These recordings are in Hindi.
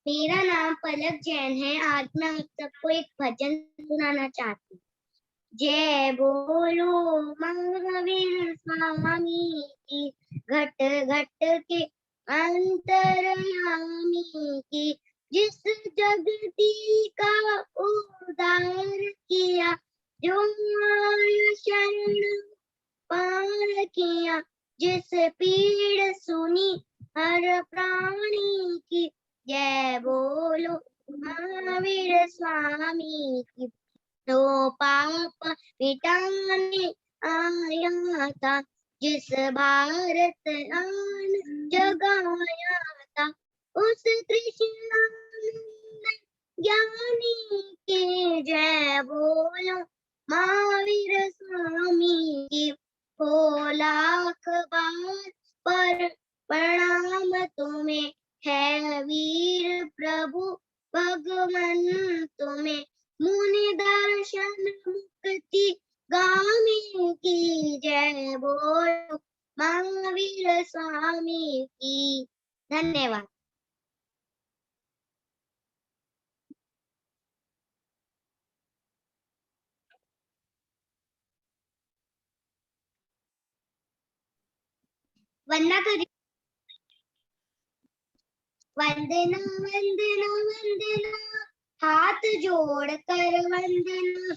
मेरा नाम पलक जैन है। आज मैं आप सबको एक भजन सुनाना चाहती हूँ। जय बोलो महावीर स्वामी की, घट घट के अंतर्यामी की, जिस जगती का उद्धार किया, जो आया शरण पार किया, जिस पीड़ सुनी हर प्राणी की, जय बोलो महावीर स्वामी की। तो पाप मिटाने आया था, जिस भारत आन जगाया था, उस कृष्ण ज्ञानी की, जय बोलो महावीर स्वामी की। हो लाख बार पर प्रणाम तुम्हें, है वीर प्रभु भगवान तुम्हें। मुनि दर्शन मुक्ति गामी की, जय बोलो महावीर स्वामी की। धन्यवाद। वंदना करी। वंदना वंदना वंदना, हाथ जोड़ कर वंदना,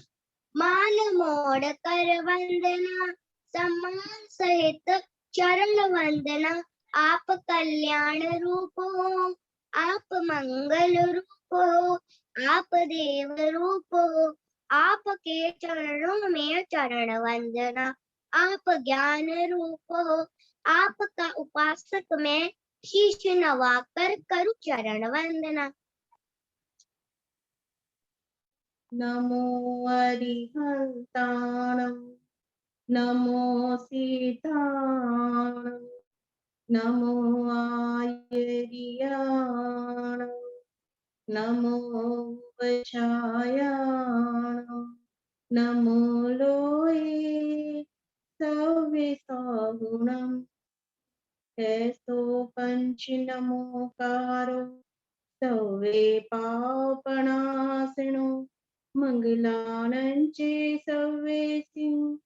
माल मोड़ कर वंदना, सम्मान सहित चरण वंदना। आप कल्याण रूप हो, आप मंगल रूप हो, आप देव रूप हो, आपके चरणों में चरण वंदना। आप ज्ञान रूप हो, आपका उपासक मैं, शीश नवाकर करु चरण वंदना। नमो अरिहन्ताणं, नमो सीताणं, नमो आयर्याणं, नमो वचायाणं, नमो लोये सव्यसागुणम्। ऐसो पंच नमोकारो सवे पापनाशिनो, मंगलानंचे सवे सिंह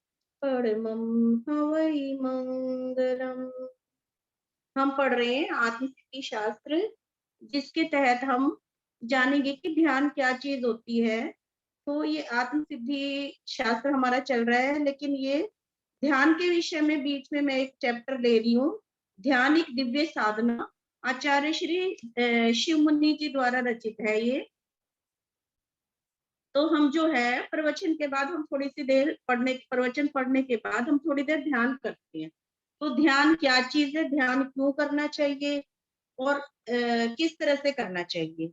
परमं हवै मंगलम। हम पढ़ रहे हैं आत्मसिद्धि शास्त्र, जिसके तहत हम जानेंगे कि ध्यान क्या चीज होती है। तो ये आत्मसिद्धि शास्त्र हमारा चल रहा है, लेकिन ये ध्यान के विषय में बीच में मैं एक चैप्टर ले रही हूँ। ध्यान एक दिव्य साधना, आचार्य श्री शिव मुनि जी द्वारा रचित है ये। तो हम जो है प्रवचन के बाद हम थोड़ी सी देर प्रवचन पढ़ने के बाद हम थोड़ी देर ध्यान करते हैं। तो ध्यान क्या चीज है, ध्यान क्यों करना चाहिए और किस तरह से करना चाहिए।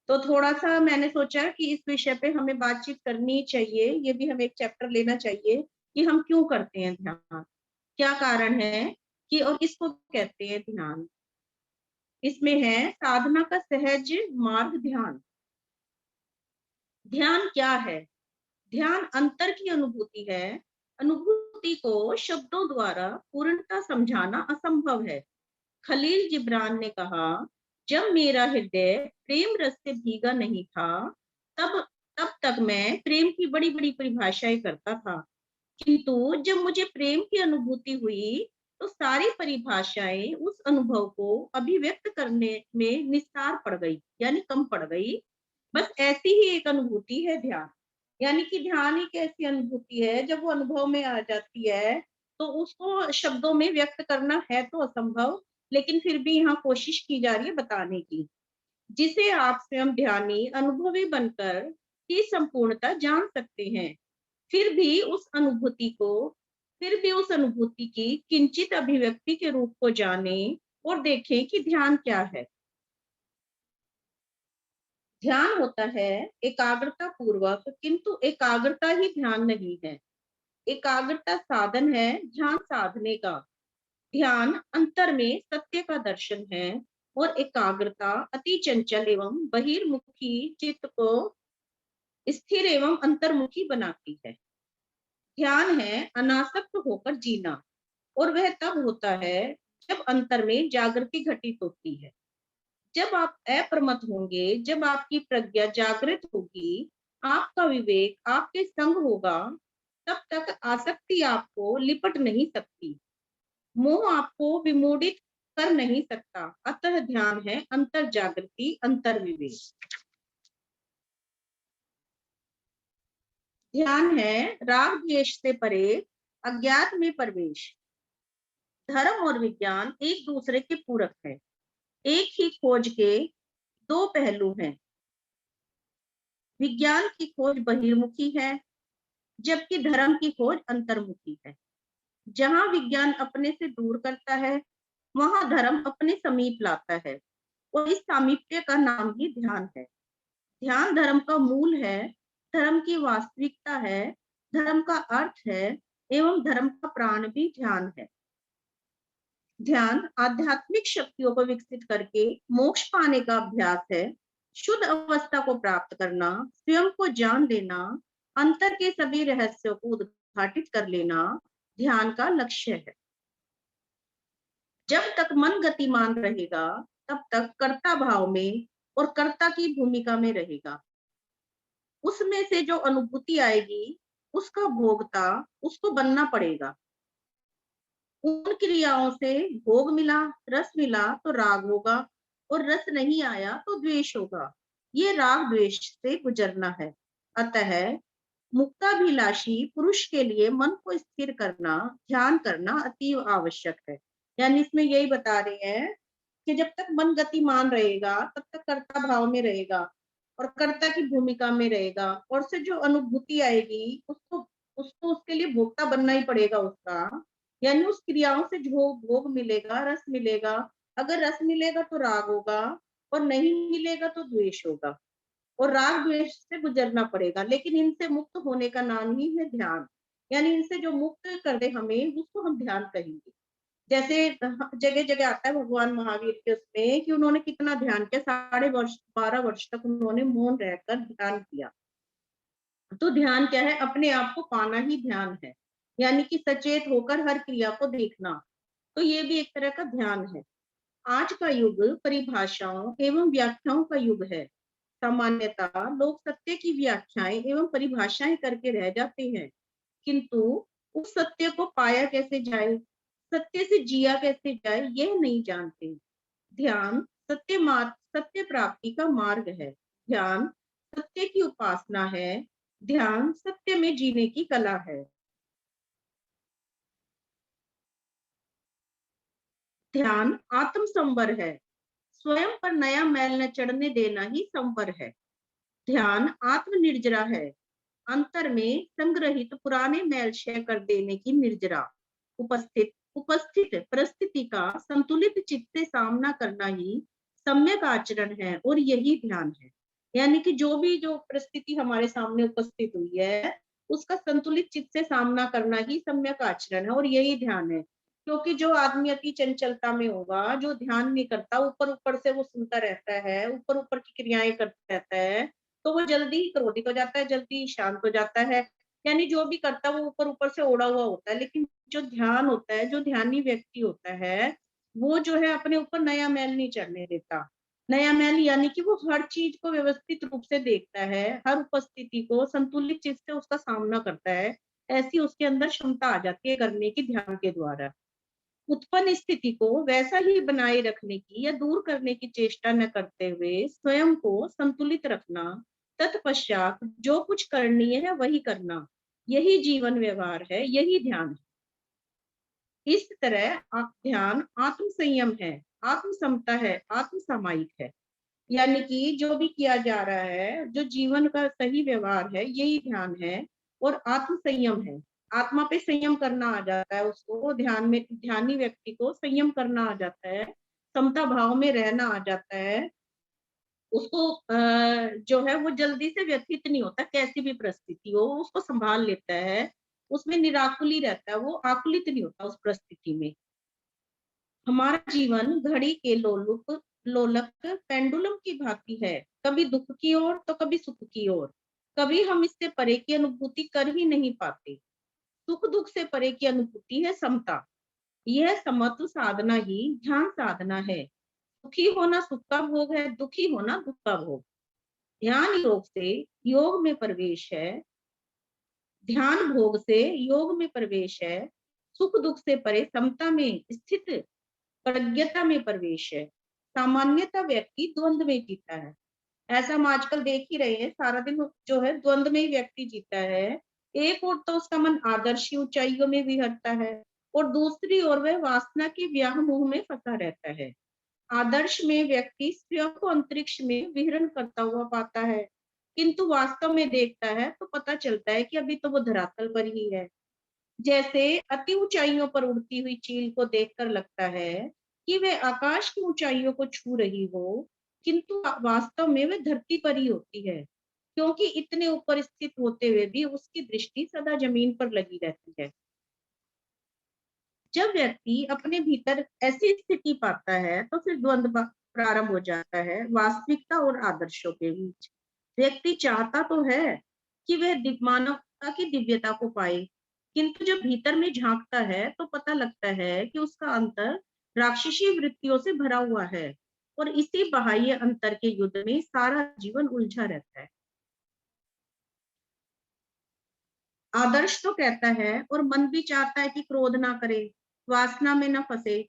तो थोड़ा सा मैंने सोचा कि इस विषय पे हमें बातचीत करनी चाहिए, ये भी हमें एक चैप्टर लेना चाहिए कि हम क्यों करते हैं ध्यान, क्या कारण है कि और किसको कहते हैं ध्यान। इसमें है साधना का सहज मार्ग ध्यान। ध्यान क्या है? ध्यान अंतर की अनुभूति है। अनुभूति को शब्दों द्वारा पूर्णता समझाना असंभव है। खलील जिब्रान ने कहा, जब मेरा हृदय प्रेम रस से भीगा नहीं था, तब तब तक मैं प्रेम की बड़ी बड़ी परिभाषाएं करता था, किंतु जब मुझे प्रेम की अनुभूति हुई तो सारी परिभाषाएं उस अनुभव को अभिव्यक्त करने में निस्तार पड़ गई, यानी कम पड़ गई। बस ऐसी ही एक अनुभूति है ध्यान। यानी कि ध्यान एक ऐसी अनुभूति है जब वो अनुभव में आ जाती है तो उसको शब्दों में व्यक्त करना है तो असंभव, लेकिन फिर भी यहाँ कोशिश की जा रही है बताने की। जिसे आप स्वयं ध्यानी अनुभवी बनकर की संपूर्णता जान सकते हैं। फिर भी उस अनुभूति को फिर भी उस अनुभूति की किंचित अभिव्यक्ति के रूप को जाने और देखें कि ध्यान क्या है। ध्यान होता है एकाग्रता पूर्वक, किंतु एकाग्रता ही ध्यान नहीं है। एकाग्रता साधन है ध्यान साधने का। ध्यान अंतर में सत्य का दर्शन है और एकाग्रता अति चंचल एवं बहिर्मुखी चित्त को स्थिर एवं अंतर्मुखी बनाती है। ध्यान है अनासक्त होकर जीना, और वह तब होता है जब अंतर में जागृति घटित होती है। जब आप अप्रमत्त होंगे, जब आपकी प्रज्ञा जागृत होगी, आपका विवेक आपके संग होगा, तब तक आसक्ति आपको लिपट नहीं सकती, मोह आपको विमोडित कर नहीं सकता। अतः ध्यान है अंतर जागृति, अंतर विवेक। ध्यान है राग द्वेष से परे, अज्ञात में प्रवेश। धर्म और विज्ञान एक दूसरे के पूरक है, एक ही खोज के दो पहलू हैं। विज्ञान की खोज बहिर्मुखी है, जबकि धर्म की खोज अंतर्मुखी है। जहां विज्ञान अपने से दूर करता है, वहां धर्म अपने समीप लाता है, और इस सामीप्य का नाम ही ध्यान है। ध्यान धर्म का मूल है, धर्म की वास्तविकता है, धर्म का अर्थ है, एवं धर्म का प्राण भी ध्यान है। ध्यान आध्यात्मिक शक्तियों को विकसित करके मोक्ष पाने का अभ्यास है। शुद्ध अवस्था को प्राप्त करना, स्वयं को जान लेना, अंतर के सभी रहस्यों को उद्घाटित कर लेना ध्यान का लक्ष्य है। जब तक मन गतिमान रहेगा, तब तक कर्ता भाव में और कर्ता की भूमिका में रहेगा। उसमें से जो अनुभूति आएगी, उसका भोगता उसको बनना पड़ेगा। उन क्रियाओं से भोग मिला, रस मिला तो राग होगा, और रस नहीं आया तो द्वेष होगा। ये राग द्वेष से गुजरना है। अतः मुक्ताभिलाषी पुरुष के लिए मन को स्थिर करना, ध्यान करना अतीव आवश्यक है। यानी इसमें यही बता रहे हैं कि जब तक मन गतिमान रहेगा, तब तक कर्ता भाव में रहेगा और कर्ता की भूमिका में रहेगा, और से जो अनुभूति आएगी उसको उसको उसके लिए भोक्ता बनना ही पड़ेगा उसका। यानी उस क्रियाओं से जो भोग मिलेगा, रस मिलेगा। अगर रस मिलेगा तो राग होगा, और नहीं मिलेगा तो द्वेष होगा, और राग द्वेष से गुजरना पड़ेगा। लेकिन इनसे मुक्त होने का नाम ही है ध्यान। यानी इनसे जो मुक्त कर दे हमें, उसको हम ध्यान कहेंगे। जैसे जगह जगह आता है भगवान महावीर के उसमें कि उन्होंने कितना ध्यान किया, 12.5 वर्ष तक उन्होंने मौन रहकर ध्यान किया। तो ध्यान क्या है? अपने आप को पाना ही ध्यान है, यानी कि सचेत होकर हर क्रिया को देखना। तो ये भी एक तरह का ध्यान है। आज का युग परिभाषाओं एवं व्याख्याओं का युग है। सामान्यतः लोग सत्य की व्याख्याएं एवं परिभाषाएं करके रह जाते हैं, किंतु उस सत्य को पाया कैसे जाए, सत्य से जिया कैसे जाए, यह नहीं जानते। ध्यान सत्य प्राप्ति का मार्ग है। ध्यान सत्य की उपासना है। ध्यान सत्य में जीने की कला है। ध्यान आत्म संवर है। स्वयं पर नया मैल न चढ़ने देना ही संवर है। ध्यान आत्म निर्जरा है। अंतर में संग्रहित पुराने मैल क्षय कर देने की निर्जरा। उपस्थित उपस्थित परिस्थिति का संतुलित चित्त से सामना करना ही सम्यक आचरण है, और यही ध्यान है। यानी कि जो परिस्थिति हमारे सामने उपस्थित हुई है, उसका संतुलित चित्त से सामना करना ही सम्यक आचरण है, और यही ध्यान है। क्योंकि जो आदमी अति चंचलता में होगा, जो ध्यान नहीं करता, ऊपर ऊपर से वो सुनता रहता है, ऊपर ऊपर की क्रियाएं करता रहता है, तो वो जल्दी ही क्रोधित हो जाता है, जल्दी ही शांत हो जाता है। यानी जो भी करता है वो ऊपर ऊपर से ओढ़ा हुआ होता है। लेकिन जो ध्यान होता है, जो ध्यानी व्यक्ति होता है, वो जो है अपने ऊपर नया मैल नहीं चढ़ने देता। नया मैल यानी कि वो हर चीज को व्यवस्थित रूप से देखता है, हर उपस्थिति को संतुलित चित्त से उसका सामना करता है। ऐसी उसके अंदर क्षमता आ जाती है करने की ध्यान के द्वारा। उत्पन्न स्थिति को वैसा ही बनाए रखने की या दूर करने की चेष्टा न करते हुए स्वयं को संतुलित रखना, तत्पश्चात जो कुछ करणीय है वही करना, यही जीवन व्यवहार है, यही ध्यान है। इस तरह ध्यान आत्म संयम है, आत्म समता है, आत्म सामायिक है। यानी कि जो भी किया जा रहा है, जो जीवन का सही व्यवहार है, यही ध्यान है, और आत्म संयम है। आत्मा पे संयम करना आ जाता है उसको, ध्यान में ध्यानी व्यक्ति को संयम करना आ जाता है, समता भाव में रहना आ जाता है। उसको जो है वो जल्दी से व्यथित नहीं होता, कैसी भी परिस्थिति हो उसको संभाल लेता है, उसमें निराकुली रहता है, वो आकुलित नहीं होता उस परिस्थिति में। हमारा जीवन घड़ी के लोलक पेंडुलम की भांति है, कभी दुख की ओर तो कभी सुख की ओर। कभी हम इससे परे की अनुभूति कर ही नहीं पाते। सुख दुख से परे की अनुभूति है समता। यह समत्व साधना ही ध्यान साधना है। सुखी होना सुख का भोग है, दुखी होना दुख का भोग। ध्यान योग से योग में प्रवेश है, ध्यान भोग से योग में प्रवेश है, सुख दुख से परे समता में स्थित प्रज्ञता में प्रवेश है। सामान्यतः व्यक्ति द्वंद में जीता है। ऐसा हम आजकल देख ही रहे हैं, सारा दिन जो है द्वंद में ही व्यक्ति जीता है। एक और तो उसका मन आदर्शी ऊंचाइयों में विहरता है, और दूसरी ओर वह वासना के व्याह मोह में फंसा रहता है। आदर्श में व्यक्ति स्वयं को अंतरिक्ष में विहरण करता हुआ पाता है, किंतु वास्तव में देखता है तो पता चलता है कि अभी तो वो धरातल पर ही है। जैसे अति ऊंचाइयों पर उड़ती हुई चील को देखकर लगता है कि वह आकाश की ऊंचाइयों को छू रही हो, किंतु वास्तव में वह धरती पर ही होती है, क्योंकि इतने ऊपर स्थित होते हुए भी उसकी दृष्टि सदा जमीन पर लगी रहती है। जब व्यक्ति अपने भीतर ऐसी स्थिति पाता है तो फिर द्वंद्व प्रारंभ हो जाता है वास्तविकता और आदर्शों के बीच। व्यक्ति चाहता तो है कि वह मानवता की दिव्यता को पाए, किंतु जब भीतर में झांकता है तो पता लगता है कि उसका अंतर राक्षसी वृत्तियों से भरा हुआ है, और इसी बाह्य अंतर के युद्ध में सारा जीवन उलझा रहता है। आदर्श तो कहता है और मन भी चाहता है कि क्रोध ना करे, वासना में न फंसे,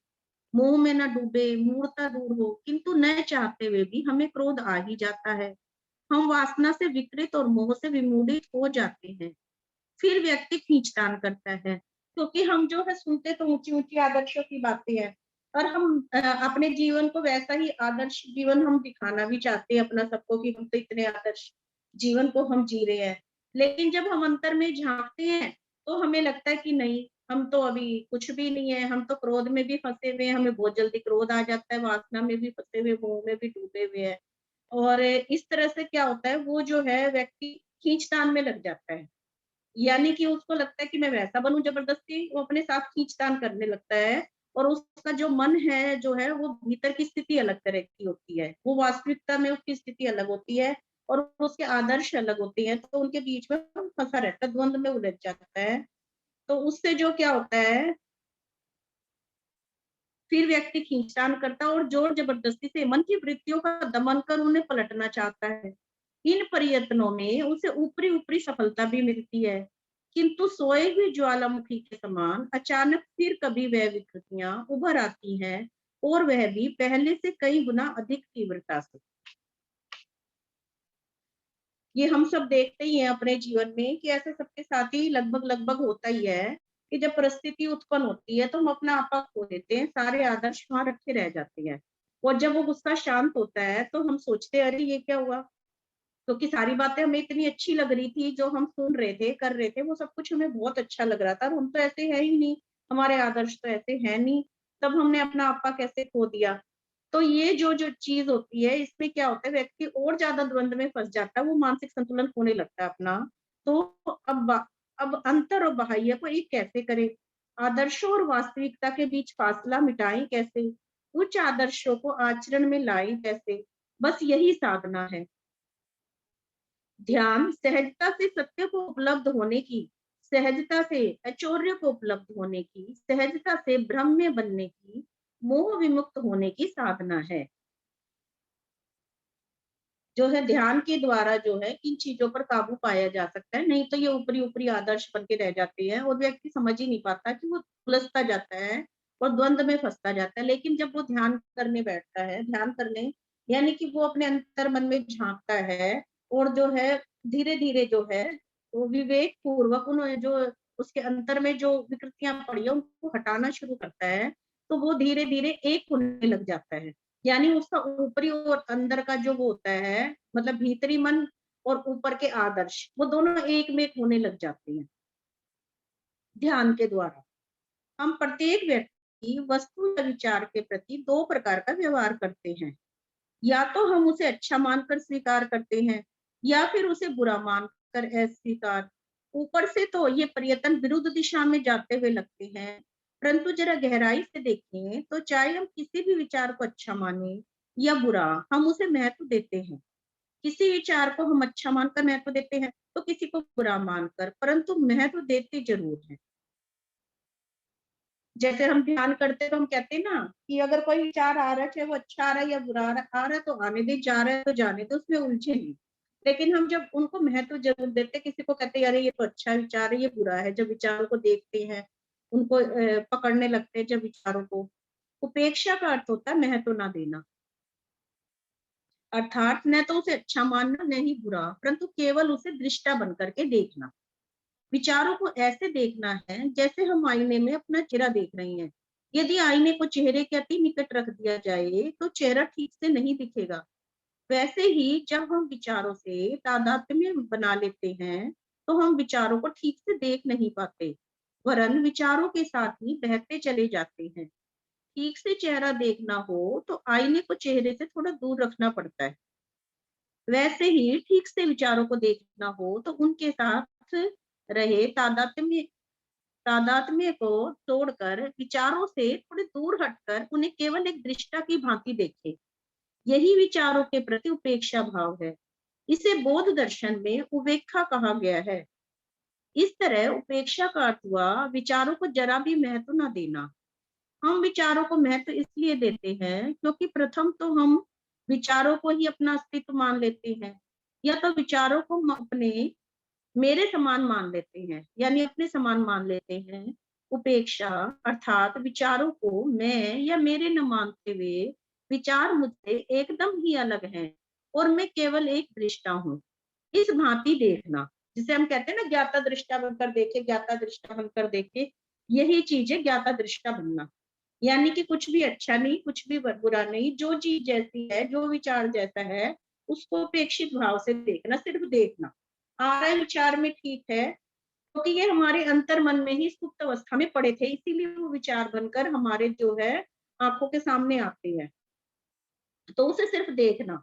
मोह में न डूबे, मूर्ता दूर हो, किंतु न चाहते हुए भी हमें क्रोध आ ही जाता है। हम वासना से विकृत और मोह से विमूढ़ित हो जाते हैं। फिर व्यक्ति खींचतान करता है, क्योंकि हम जो है सुनते तो ऊंची ऊंची आदर्शों की बातें हैं, और हम अपने जीवन को वैसा ही आदर्श जीवन हम दिखाना भी चाहते हैं अपना सबको, कि हम तो इतने आदर्श जीवन को हम जी रहे हैं। लेकिन जब हम अंतर में झांकते हैं तो हमें लगता है कि नहीं, हम तो अभी कुछ भी नहीं है, हम तो क्रोध में भी फंसे हुए हैं, हमें बहुत जल्दी क्रोध आ जाता है, वासना में भी फंसे हुए, मोह में भी डूबे हुए हैं। और इस तरह से क्या होता है, वो जो है व्यक्ति खींचतान में लग जाता है, यानी कि उसको लगता है कि मैं वैसा बनूं, जबरदस्ती वो अपने साथ खींचतान करने लगता है। और उसका जो मन है जो है वो भीतर की स्थिति अलग तरह की होती है, वो वास्तविकता में उसकी स्थिति अलग होती है, और उसके आदर्श अलग होते हैं, तो उनके बीच में वो फंसा रहता है, द्वंद में उलझ जाता है। तो उससे जो क्या होता है, फिर व्यक्ति खींचतान करता है और जोर जबरदस्ती से मन की वृत्तियों का दमन कर उन्हें पलटना चाहता है। इन प्रयत्नों में उसे ऊपरी ऊपरी सफलता भी मिलती है, किंतु सोए हुए ज्वालामुखी के समान अचानक फिर कभी वह विकृतियां उभर आती हैं, और वह भी पहले से कई गुना अधिक तीव्रता से। ये हम सब देखते ही हैं अपने जीवन में कि ऐसा सबके साथ ही लगभग लगभग होता ही है, कि जब परिस्थिति उत्पन्न होती है तो हम अपना आपा खो देते हैं, सारे आदर्श वहां रखे रह जाते हैं। और जब वो गुस्सा शांत होता है तो हम सोचते हैं अरे ये क्या हुआ, क्योंकि सारी बातें हमें इतनी अच्छी लग रही थी, जो हम सुन रहे थे कर रहे थे वो सब कुछ हमें बहुत अच्छा लग रहा था, और हम तो ऐसे है ही नहीं, हमारे आदर्श तो ऐसे है नहीं, तब हमने अपना आपा कैसे खो दिया। तो ये जो जो चीज होती है, इसमें क्या होता है, व्यक्ति और ज्यादा द्वंद में फंस जाता है, वो मानसिक संतुलन खोने लगता है अपना। तो अब अंतर और बाह्य को एक कैसे करे, आदर्शों और वास्तविकता के बीच फासला मिटाएं कैसे, उच्च आदर्शों को आचरण में लाएं कैसे, बस यही साधना है। ध्यान सहजता से सत्य को उपलब्ध होने की, सहजता से ऐश्वर्य को उपलब्ध होने की, सहजता से ब्रह्म बनने की, मोह विमुक्त होने की साधना है। जो है ध्यान के द्वारा जो है इन चीजों पर काबू पाया जा सकता है, नहीं तो ये ऊपरी ऊपरी आदर्श बन के रह जाते हैं, और व्यक्ति समझ ही नहीं पाता कि वो उलझता जाता है और द्वंद में फंसता जाता है। लेकिन जब वो ध्यान करने बैठता है, ध्यान करने यानी कि वो अपने अंतर मन में झांकता है, और जो है धीरे धीरे जो है वो विवेक पूर्वक उन जो उसके अंतर में जो विकृतियां पड़ी है उनको हटाना शुरू करता है, तो वो धीरे धीरे एक होने लग जाता है। यानी उसका ऊपरी और अंदर का जो वो होता है, मतलब भीतरी मन और ऊपर के आदर्श, वो दोनों एक में एक होने लग जाते हैं ध्यान के द्वारा। हम प्रत्येक व्यक्ति वस्तु या विचार के प्रति दो प्रकार का व्यवहार करते हैं, या तो हम उसे अच्छा मानकर स्वीकार करते हैं, या फिर उसे बुरा मानकर अस्वीकार। ऊपर से तो ये प्रयत्न विरुद्ध दिशा में जाते हुए लगते हैं, परंतु जरा गहराई से देखें तो चाहे हम किसी भी विचार को अच्छा माने या बुरा, हम उसे महत्व देते हैं। किसी विचार को हम अच्छा मानकर महत्व देते हैं, तो किसी को बुरा मानकर, परंतु महत्व देते जरूर है। जैसे हम ध्यान करते तो हम कहते हैं ना कि अगर कोई विचार आ रहा है, चाहे वो अच्छा आ रहा है या बुरा आ रहा है तो आने दे, जा रहा है तो जाने दे, उसमें उलझे नहीं। लेकिन हम जब उनको महत्व जरूर देते, किसी को कहते हैं अरे ये तो अच्छा विचार है, ये बुरा है, जब विचारों को देखते हैं, उनको पकड़ने लगते हैं जब विचारों को। उपेक्षा का अर्थ होता है महत्व ना देना, अर्थात न तो उसे अच्छा मानना न ही बुरा, परंतु केवल उसे दृष्टा बन करके देखना। विचारों को ऐसे देखना है जैसे हम आईने में अपना चेहरा देख रहे हैं। यदि आईने को चेहरे के अति निकट रख दिया जाए तो चेहरा ठीक से नहीं दिखेगा। वैसे ही जब हम विचारों से तादात्म्य बना लेते हैं तो हम विचारों को ठीक से देख नहीं पाते, वरन विचारों के साथ ही बहते चले जाते हैं। ठीक से चेहरा देखना हो तो आईने को चेहरे से थोड़ा दूर रखना पड़ता है। वैसे ही ठीक से विचारों को देखना हो तो उनके साथ रहे तादात्म्य को तोड़कर विचारों से थोड़े दूर हटकर उन्हें केवल एक दृष्टा की भांति देखे। यही विचारों के प्रति उपेक्षा भाव है। इसे बौद्ध दर्शन में उपेक्षा कहा गया है। इस तरह उपेक्षा का अर्थ हुआ विचारों को जरा भी महत्व न देना। हम विचारों को महत्व इसलिए देते हैं क्योंकि प्रथम तो हम विचारों को ही अपना अस्तित्व मान लेते हैं, या तो विचारों को हम अपने मेरे समान मान लेते हैं, यानी अपने समान मान लेते हैं। उपेक्षा अर्थात विचारों को मैं या मेरे न मानते हुए विचार मुझसे एकदम ही अलग हैं और मैं केवल एक दृष्टा हूँ, इस भांति देखना, जिसे हम कहते हैं ना ज्ञाता दृष्टा बनकर देखे, ज्ञाता दृष्टा बनकर देखे। यही चीज है ज्ञाता दृष्टा बनना। यानी कि कुछ भी अच्छा नहीं, कुछ भी बुरा नहीं, जो चीज जैसी है, जो विचार जैसा है, उसको अपेक्षित भाव से देखना, सिर्फ देखना। आ रहा है विचार में ठीक है, क्योंकि ये हमारे अंतर मन में ही सुप्त अवस्था में पड़े थे, इसीलिए वो विचार बनकर हमारे जो है आंखों के सामने आते हैं। तो उसे सिर्फ देखना,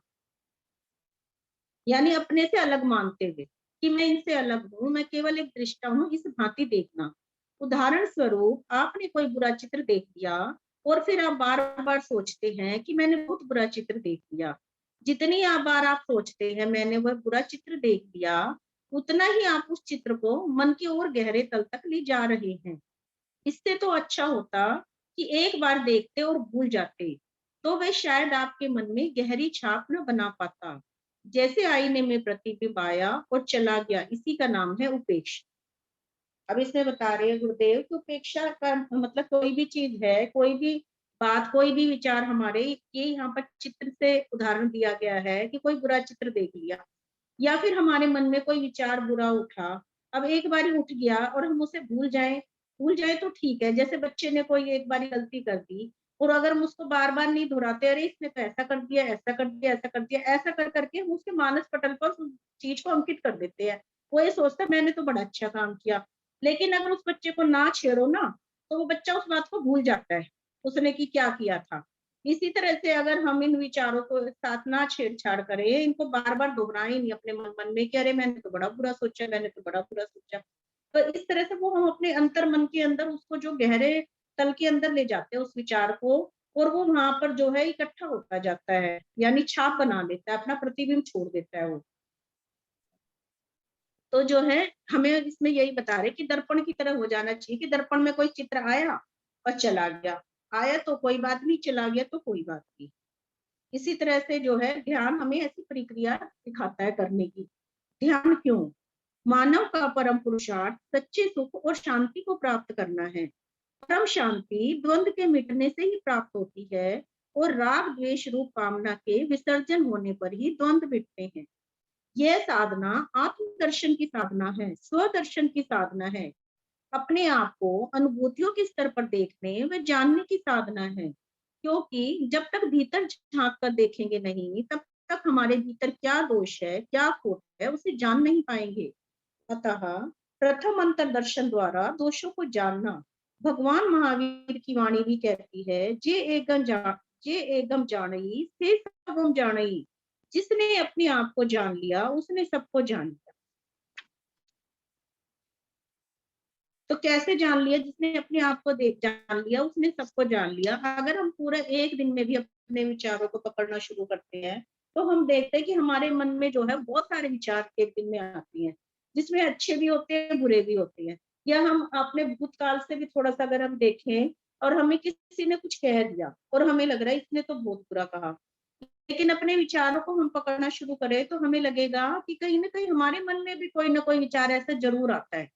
यानी अपने से अलग मानते हुए कि मैं इनसे अलग हूँ, मैं केवल एक दृष्टा हूँ, इस भांति देखना। उदाहरण स्वरूप आपने कोई बुरा चित्र देख लिया और फिर आप बार बार सोचते हैं कि मैंने बहुत बुरा चित्र देख लिया। जितनी बार आप सोचते हैं मैंने वह बुरा चित्र देख लिया, उतना ही आप उस चित्र को मन की ओर गहरे तल तक ले जा रहे हैं। इससे तो अच्छा होता कि एक बार देखते और भूल जाते, तो वह शायद आपके मन में गहरी छाप न बना पाता। जैसे आईने में प्रतिबिंब आया और चला गया, इसी का नाम है उपेक्षा। अब इसमें बता रहे हैं गुरुदेव कि उपेक्षा का मतलब कोई भी चीज है, कोई भी बात, कोई भी विचार हमारे, ये यहाँ पर चित्र से उदाहरण दिया गया है कि कोई बुरा चित्र देख लिया या फिर हमारे मन में कोई विचार बुरा उठा। अब एक बारी उठ गया और हम उसे भूल जाए तो ठीक है। जैसे बच्चे ने कोई एक बारी गलती कर दी और अगर हम उसको बार बार नहीं दोहराते, अरे इसने तो ऐसा कर दिया, ऐसा कर दिया, ऐसा कर दिया, ऐसा कर करके हम उसके मानस पटल पर उस चीज को अंकित कर देते हैं। वो ये सोचता है मैंने तो बड़ा अच्छा काम किया। लेकिन अगर उस बच्चे को ना छेड़ो ना, तो वो बच्चा उस बात को भूल जाता है उसने की क्या किया था। इसी तरह से अगर हम इन विचारों को साथ ना छेड़छाड़ करें, इनको बार बार दोहराएं नहीं अपने मन में कि अरे मैंने तो बड़ा बुरा सोचा, मैंने तो बड़ा बुरा सोचा, तो इस तरह से वो हम अपने अंतर मन के अंदर उसको जो गहरे तल के अंदर ले जाते हैं उस विचार को, और वो वहां पर जो है इकट्ठा होता जाता है, यानी छाप बना लेता है, अपना प्रतिबिंब छोड़ देता है वो। तो जो है हमें इसमें यही बता रहे कि दर्पण की तरह हो जाना चाहिए कि दर्पण में कोई चित्र आया और चला गया, आया तो कोई बात नहीं, चला गया तो कोई बात नहीं। इसी तरह से जो है ध्यान हमें ऐसी प्रक्रिया सिखाता है करने की। ध्यान क्यों? मानव का परम पुरुषार्थ सच्चे सुख और शांति को प्राप्त करना है। परम शांति द्वंद के मिटने से ही प्राप्त होती है और राग द्वेष रूप कामना के विसर्जन होने पर ही द्वंद मिटते हैं। यह साधना आत्मदर्शन की साधना है, स्वदर्शन की साधना है, अपने आप को अनुभूतियों के स्तर पर देखने व जानने की साधना है। क्योंकि जब तक भीतर झांक कर देखेंगे नहीं, तब तक हमारे भीतर क्या दोष है, क्या खोट है, उसे जान नहीं पाएंगे। अतः प्रथम अंतर्दर्शन द्वारा दोषों को जानना, भगवान महावीर की वाणी भी कहती है, जे एगम जानई से सबम जानई। जिसने अपने आप को जान लिया उसने सबको जान लिया। तो कैसे जान लिया? जिसने अपने आप को देख जान लिया उसने सबको जान लिया। अगर हम पूरा एक दिन में भी अपने विचारों को पकड़ना शुरू करते हैं तो हम देखते हैं कि हमारे मन में जो है बहुत सारे विचार एक दिन में आते हैं, जिसमें अच्छे भी होते हैं, बुरे भी होते हैं। या हम अपने भूतकाल से भी थोड़ा सा अगर हम देखें और हमें किसी ने कुछ कह दिया और हमें लग रहा है इसने तो बहुत बुरा कहा, लेकिन अपने विचारों को हम पकड़ना शुरू करें तो हमें लगेगा कि कहीं ना कहीं हमारे मन में भी कोई ना कोई विचार ऐसा जरूर आता है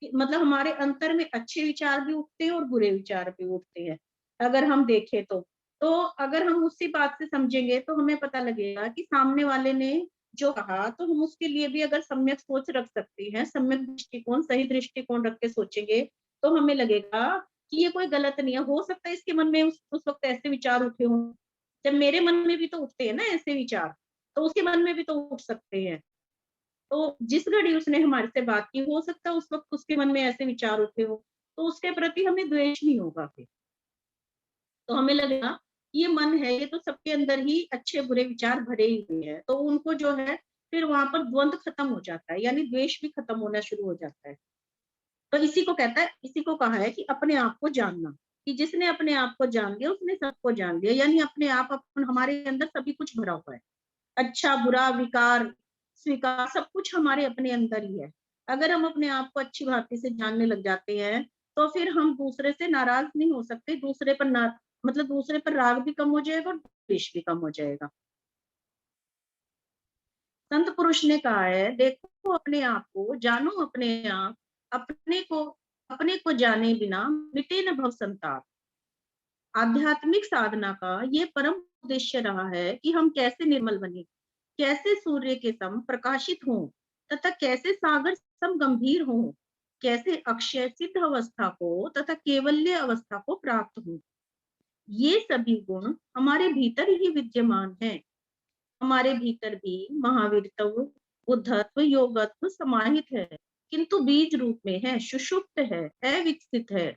मतलब हमारे अंतर में अच्छे विचार भी उठते हैं और बुरे विचार भी उठते हैं। अगर हम देखें तो अगर हम उसी बात से समझेंगे तो हमें पता लगेगा कि सामने वाले ने जो कहा तो हम उसके लिए भी अगर सम्यक सोच रख सकते हैं, सम्यक दृष्टिकोण सही दृष्टिकोण रख के सोचेंगे तो हमें लगेगा कि ये कोई गलत नहीं है। हो सकता है इसके मन में उस वक्त ऐसे विचार उठे हों, जब मेरे मन में भी तो उठते हैं ना ऐसे विचार, तो उसके मन में भी तो उठ सकते हैं। तो जिस घड़ी उसने हमारे से बात की हो सकता है उस वक्त उसके मन में ऐसे विचार उठे हो, तो उसके प्रति हमें द्वेष नहीं होगा फिर। तो हमें लगेगा ये मन है ये तो सबके अंदर ही अच्छे बुरे विचार भरे ही हुए हैं, तो उनको जो है फिर वहां पर द्वंद खत्म हो जाता है, यानी द्वेष भी खत्म होना शुरू हो जाता है। तो इसी को कहा है कि अपने आप को जानना, कि जिसने अपने आप को जान लिया उसने सबको जान लिया, यानी अपने आप हमारे अंदर सभी कुछ भरा हुआ है, अच्छा बुरा विकार स्वीकार सब कुछ हमारे अपने अंदर ही है। अगर हम अपने आप को अच्छी भांति से जानने लग जाते हैं तो फिर हम दूसरे से नाराज नहीं हो सकते, दूसरे पर मतलब दूसरे पर राग भी कम हो जाएगा और द्वेष भी कम हो जाएगा। संत पुरुष ने कहा है देखो अपने आप को, जानो अपने आप, अपने को जाने बिना मिटे न भव संताप। आध्यात्मिक साधना का ये परम उद्देश्य रहा है कि हम कैसे निर्मल बने, कैसे सूर्य के सम प्रकाशित हों तथा कैसे सागर सम गंभीर हों, कैसे अक्षय सिद्ध अवस्था को तथा केवल्य अवस्था को प्राप्त हो। ये सभी गुण हमारे भीतर ही विद्यमान हैं। हमारे भीतर भी महावीरत्व, बुद्धत्व, योगत्व समाहित है, किंतु बीज रूप में है, सुषुप्त है, अविकसित है।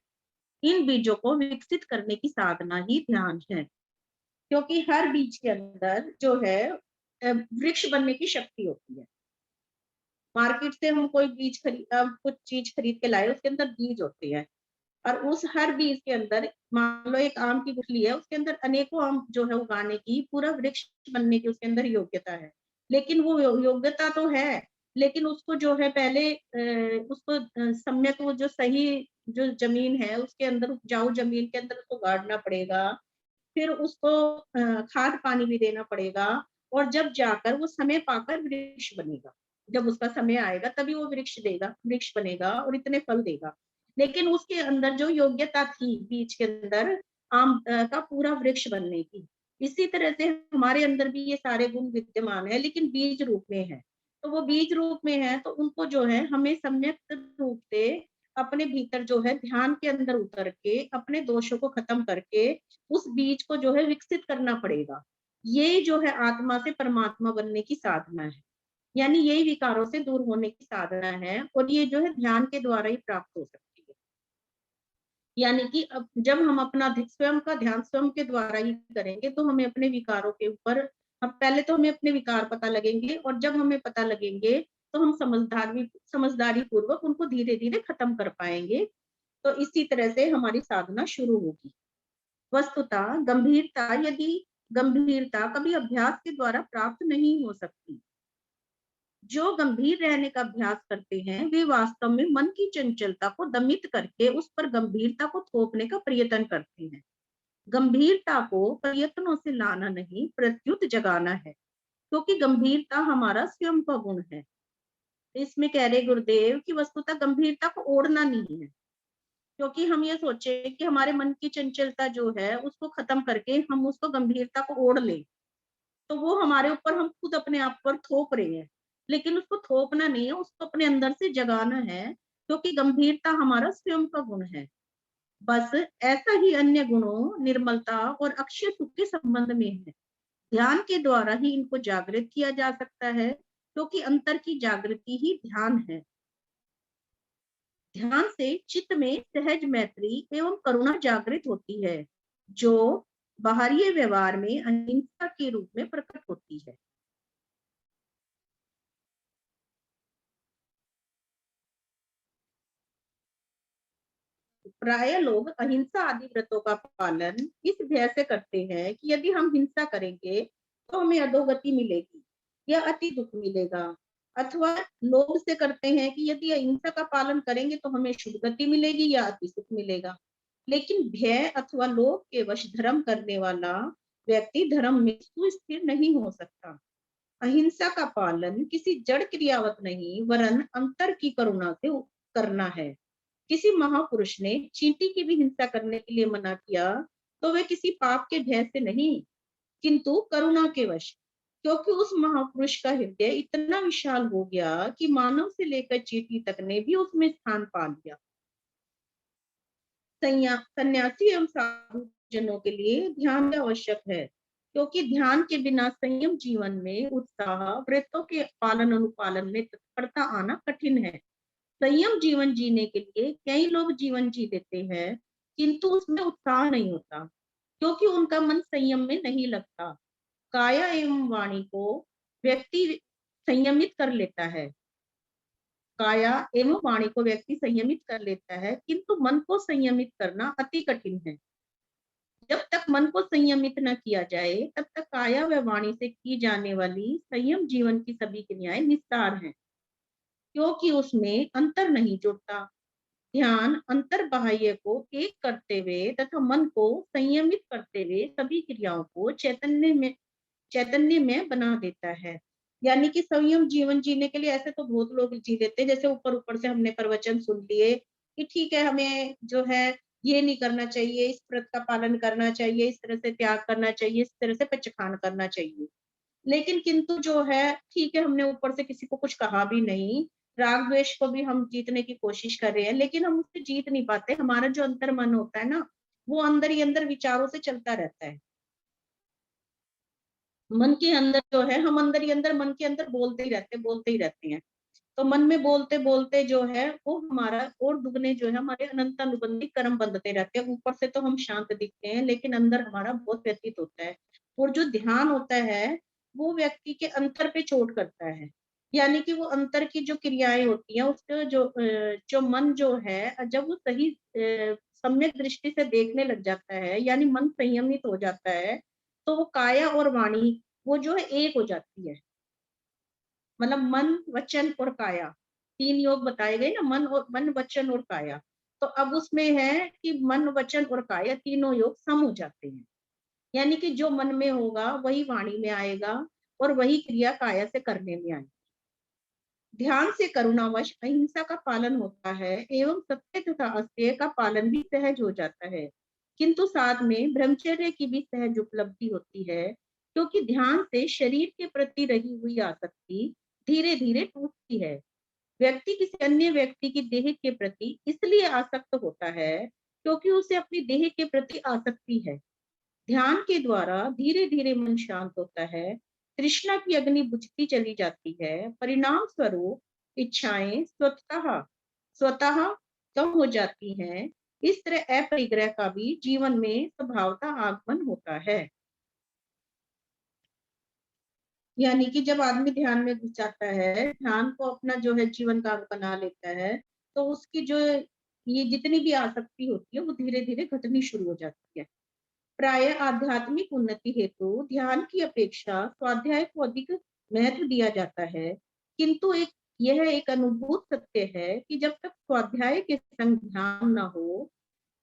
इन बीजों को विकसित करने की साधना ही ध्यान है, क्योंकि हर बीज के अंदर जो है वृक्ष बनने की शक्ति होती है। मार्केट से हम कोई कुछ चीज खरीद के लाए, उसके अंदर बीज होते हैं और उस हर बीज के अंदर मान लो एक आम की गुठली है, उसके अंदर अनेकों आम जो है उगाने की पूरा वृक्ष बनने की उसके अंदर योग्यता है। लेकिन वो योग्यता तो है, लेकिन उसको जो है पहले उसको सम्यक वो जो सही जो जमीन है उसके अंदर उपजाऊ जमीन के अंदर उसको गाड़ना पड़ेगा, फिर उसको खाद पानी भी देना पड़ेगा और जब जाकर वो समय पाकर वृक्ष बनेगा। जब उसका समय आएगा तभी वो वृक्ष बनेगा और इतने फल देगा। लेकिन उसके अंदर जो योग्यता थी बीज के अंदर आम का पूरा वृक्ष बनने की, इसी तरह से हमारे अंदर भी ये सारे गुण विद्यमान है लेकिन बीज रूप में है। तो वो बीज रूप में है तो उनको जो है हमें सम्यक रूप से अपने भीतर जो है ध्यान के अंदर उतर के अपने दोषों को खत्म करके उस बीज को जो है विकसित करना पड़ेगा। ये जो है आत्मा से परमात्मा बनने की साधना है, यानी यही विकारों से दूर होने की साधना है और ये जो है ध्यान के द्वारा ही प्राप्त हो सकती है। यानी कि अब जब हम अपना स्वयं का ध्यान स्वयं के द्वारा ही करेंगे तो हमें अपने विकारों के ऊपर हम पहले तो हमें अपने विकार पता लगेंगे और जब हमें पता लगेंगे तो हम समझदारी पूर्वक उनको धीरे धीरे खत्म कर पाएंगे। तो इसी तरह से हमारी साधना शुरू होगी। वस्तुतः गंभीरता कभी अभ्यास के द्वारा प्राप्त नहीं हो सकती। जो गंभीर रहने का अभ्यास करते हैं वे वास्तव में मन की चंचलता को दमित करके उस पर गंभीरता को थोपने का प्रयत्न करते हैं। गंभीरता को प्रयत्नों से लाना नहीं प्रत्युत जगाना है, क्योंकि गंभीरता हमारा स्वयं का गुण है। इसमें कह रहे गुरुदेव कि वस्तुतः गंभीरता को ओढ़ना नहीं है, क्योंकि हम ये सोचे कि हमारे मन की चंचलता जो है उसको खत्म करके हम उसको गंभीरता को ओढ़ लें, तो वो हमारे ऊपर हम खुद अपने आप पर थोप रहे हैं। लेकिन उसको थोपना नहीं है, उसको अपने अंदर से जगाना है, क्योंकि गंभीरता हमारा स्वयं का गुण है। बस ऐसा ही अन्य गुणों निर्मलता और अक्षय सुख के संबंध में है। ध्यान के द्वारा ही इनको जागृत किया जा सकता है, क्योंकि अंतर की जागृति ही ध्यान है। ध्यान से चित्त में सहज मैत्री एवं करुणा जागृत होती है, जो बाहरी व्यवहार में अहिंसा के रूप में प्रकट होती है। प्राय लोग अहिंसा आदि व्रतों का पालन इस भय से करते हैं कि यदि हम हिंसा करेंगे तो हमें अधोगति मिलेगी या अति दुख मिलेगा, अथवा लोभ से करते हैं कि यदि अहिंसा का पालन करेंगे तो हमें शुभ गति मिलेगी या अति सुख मिलेगा। लेकिन भय अथवा लोभ के वश धर्म करने वाला व्यक्ति धर्म में सुस्थिर नहीं हो सकता। अहिंसा का पालन किसी जड़ क्रियावत नहीं वरन अंतर की करुणा से करना है। किसी महापुरुष ने चींटी की भी हिंसा करने के लिए मना किया तो वह किसी पाप के भय से नहीं किंतु करुणा के वश, क्योंकि उस महापुरुष का हृदय इतना विशाल हो गया कि मानव से लेकर चींटी तक ने भी उसमें स्थान पा लिया। सन्यासी एवं साधु जनों के लिए ध्यान आवश्यक है, क्योंकि ध्यान के बिना संयम जीवन में उत्साह व्रतों के पालन अनुपालन में तत्परता आना कठिन है। संयम जीवन जीने के लिए कई लोग जीवन जी लेते हैं किंतु उसमें उत्साह नहीं होता, क्योंकि उनका मन संयम में नहीं लगता। काया एवं वाणी को व्यक्ति संयमित कर लेता है, काया एवं वाणी को व्यक्ति संयमित कर लेता है, किंतु मन को संयमित करना अति कठिन है। जब तक मन को संयमित न किया जाए तब तक काया व वाणी से की जाने वाली संयम जीवन की सभी क्रियाएं निस्तार हैं, क्योंकि उसमें अंतर नहीं जुड़ता। ध्यान अंतर बाह्य को एक करते हुए तथा मन को संयमित करते हुए सभी क्रियाओं को चैतन्य में बना देता है। यानी कि संयम जीवन जीने के लिए ऐसे तो बहुत लोग जी लेते हैं, जैसे ऊपर ऊपर से हमने प्रवचन सुन लिए कि ठीक है हमें जो है ये नहीं करना चाहिए, इस व्रत का पालन करना चाहिए, इस तरह से त्याग करना चाहिए, इस तरह से पचखान करना चाहिए। लेकिन किंतु जो है ठीक है हमने ऊपर से किसी को कुछ कहा भी नहीं, राग द्वेष को भी हम जीतने की कोशिश कर रहे हैं, लेकिन हम उससे जीत नहीं पाते। हमारा जो अंतर मन होता है ना, वो अंदर ही अंदर विचारों से चलता रहता है। मन के अंदर जो है हम अंदर ही अंदर मन के अंदर बोलते ही रहते हैं। तो मन में बोलते बोलते जो है वो हमारा और दुगने जो है हमारे अनंत अनुबंधी कर्म बंधते रहते हैं। ऊपर से तो हम शांत दिखते हैं लेकिन अंदर हमारा बहुत व्यतीत होता है। और जो ध्यान होता है वो व्यक्ति के अंतर पे चोट करता है, यानी कि वो अंतर की जो क्रियाएं होती हैं उसका जो मन जो है जब वो सही सम्यक दृष्टि से देखने लग जाता है, यानी मन संयमित हो जाता है, तो वो काया और वाणी वो जो है एक हो जाती है। मतलब मन वचन और काया, तीन योग बताए गए ना, मन वचन और काया। तो अब उसमें है कि मन वचन और काया तीनों योग सम हो जाते हैं, यानी कि जो मन में होगा वही वाणी में आएगा और वही क्रिया काया से करने में आएगी। ध्यान से करुणावश अहिंसा का पालन होता है एवं सत्य तथा अस्तेय का पालन भी सहज हो जाता है, किंतु साथ में ब्रह्मचर्य की भी सहज उपलब्धि होती है, क्योंकि ध्यान से शरीर के प्रति रही हुई आसक्ति धीरे धीरे टूटती है। व्यक्ति किसी अन्य व्यक्ति की देह के प्रति इसलिए आसक्त होता है क्योंकि उसे अपनी देह के प्रति आसक्ति है। ध्यान के द्वारा धीरे धीरे मन शांत होता है, तृष्णा की अग्नि बुझती चली जाती है, परिणाम स्वरूप इच्छाएं स्वतः स्वतः कम हो जाती हैं। इस तरह अपरिग्रह का भी जीवन में स्वभावतः आगमन होता है। यानी कि जब आदमी ध्यान में घुस जाता है, ध्यान को अपना जो है जीवन का अंग बना लेता है, तो उसकी जो ये जितनी भी आसक्ति होती है वो धीरे धीरे घटनी शुरू हो जाती है। प्राय आध्यात्मिक उन्नति हेतु ध्यान की अपेक्षा स्वाध्याय को अधिक महत्व दिया जाता है, किंतु यह एक अनुभूत सत्य है कि जब तक स्वाध्याय के संग ध्यान न हो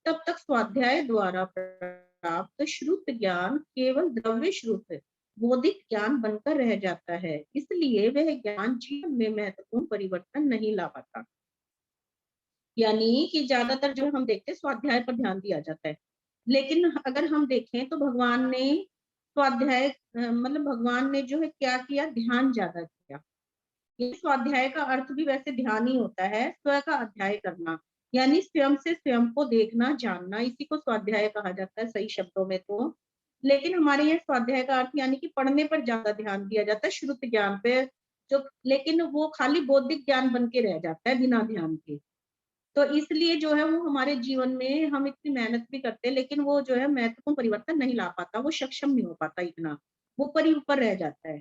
तब तक स्वाध्याय द्वारा प्राप्त श्रुत ज्ञान केवल द्रव्य श्रुत बौद्धिक ज्ञान बनकर रह जाता है, इसलिए वह ज्ञान जीवन में महत्वपूर्ण परिवर्तन नहीं ला पाता। यानी कि ज्यादातर जो हम देखते हैं स्वाध्याय पर ध्यान दिया जाता है, लेकिन अगर हम देखें तो भगवान ने स्वाध्याय मतलब भगवान ने जो है क्या किया, ध्यान ज्यादा किया। ये स्वाध्याय का अर्थ भी वैसे ध्यान ही होता है, स्व का अध्याय करना, यानी स्वयं से स्वयं को देखना जानना, इसी को स्वाध्याय कहा जाता है सही शब्दों में तो। लेकिन हमारे यहाँ स्वाध्याय का अर्थ यानी कि पढ़ने पर ज्यादा ध्यान दिया जाता है, श्रुत ज्ञान पे जो, लेकिन वो खाली बौद्धिक ज्ञान बन के रह जाता है बिना ध्यान के। तो इसलिए जो है वो हमारे जीवन में हम इतनी मेहनत भी करते हैं लेकिन वो जो है महत्वपूर्ण परिवर्तन नहीं ला पाता, वो सक्षम नहीं हो पाता इतना, वो परी ऊपर रह जाता है।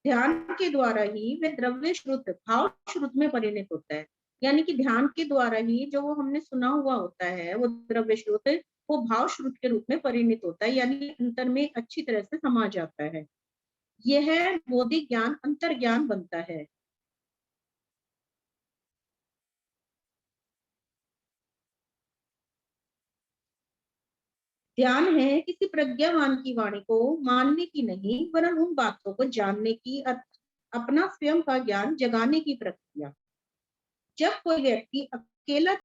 ध्यान के द्वारा ही वह द्रव्य श्रुत भाव श्रुत में परिणत होता है, यानी कि ध्यान के द्वारा ही जो वो हमने सुना हुआ होता है वो द्रव्य श्रुत वो भाव श्रुत के रूप में परिणत होता है, यानी अंतर में अच्छी तरह से समा जाता है। यह बौद्धिक ज्ञान अंतर ज्ञान बनता है। ध्यान है किसी प्रज्ञावान की वाणी को मानने की नहीं, वरन उन बातों को जानने की, अपना स्वयं का ज्ञान जगाने की प्रक्रिया। जब कोई व्यक्ति अकेला